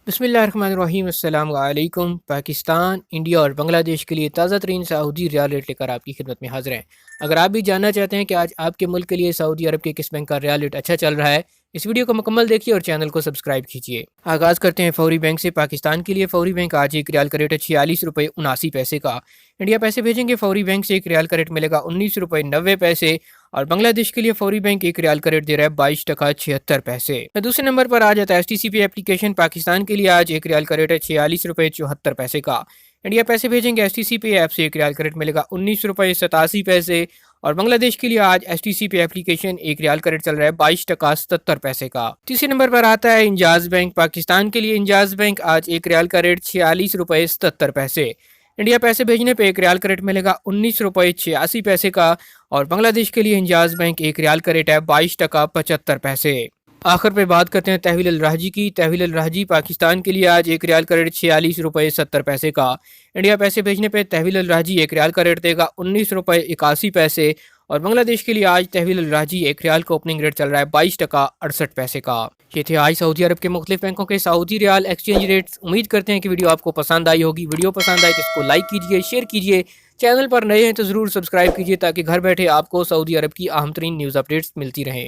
बिस्मिल्लाहिर्रहमानिर्रहीम। अस्सलाम वालेकुम। पाकिस्तान, इंडिया और बांग्लादेश के लिए ताज़ा तरीन सऊदी रियाल रेट लेकर आपकी खिदमत में हाजिर हैं। अगर आप भी जानना चाहते हैं कि आज आपके मुल्क के लिए सऊदी अरब के किस बैंक का रियाल रेट अच्छा चल रहा है, इस वीडियो को मुकम्मल देखिए और चैनल को सब्सक्राइब कीजिए। आगाज़ करते हैं फौरी बैंक से। पाकिस्तान के लिए फौरी बैंक आज एक रियाल का रेट है 46 रुपये 79 पैसे का। इंडिया पैसे भेजेंगे फौरी बैंक से एक रियाल का रेट मिलेगा 19 रुपये 90 पैसे। और बांग्लादेश के लिए फौरी बैंक एक रियाल का रेट दे रहा है 22 टका 76 पैसे। दूसरे नंबर पर आ जाता है STCP एप्लीकेशन। पाकिस्तान के लिए आज एक रियाल का रेट है 46 रुपये 74 पैसे का। इंडिया पैसे भेजेंगे STCP ऐप से एक रियाल का रेट मिलेगा 19 रुपये 87 पैसे। और बांग्लादेश के लिए आज STCP एप्लीकेशन एक रियाल का रेट चल रहा है 22 टका 77 पैसे का। तीसरे नंबर पर आता है इंजाज बैंक। पाकिस्तान के लिए इंजाज बैंक आज एक रियाल का रेट 46 रुपये 77 पैसे। इंडिया पैसे भेजने पे एक रियाल का रेट मिलेगा 19 रुपये 86 पैसे का। और बांग्लादेश के लिए इंजाज बैंक एक रियाल का रेट है 22 टका 75 पैसे। आखिर पे बात करते हैं तहवील अल राहजी की। तहवील अल राहजी पाकिस्तान के लिए आज एक रियाल का रेट 46 रुपये 70 पैसे का। इंडिया पैसे भेजने पे तहवील अल राहजी एक रियाल का रेट देगा 19 रुपये 81 पैसे। और बांग्लादेश के लिए आज तहवील अल राहजी एक रियाल का ओपनिंग रेट चल रहा है 22 टका 68 पैसे का। ये थे आज सऊदी अरब के मुख्तलिफ बैंकों के सऊदी रियाल एक्सचेंज रेट्स। उम्मीद करते हैं कि वीडियो आपको पसंद आई होगी। वीडियो पसंद आए तो इसको लाइक कीजिए, शेयर कीजिए। चैनल पर नए हैं तो ज़रूर सब्सक्राइब कीजिए ताकि घर बैठे आपको सऊदी अरब की अहम तरीन न्यूज़ अपडेट्स मिलती रहें।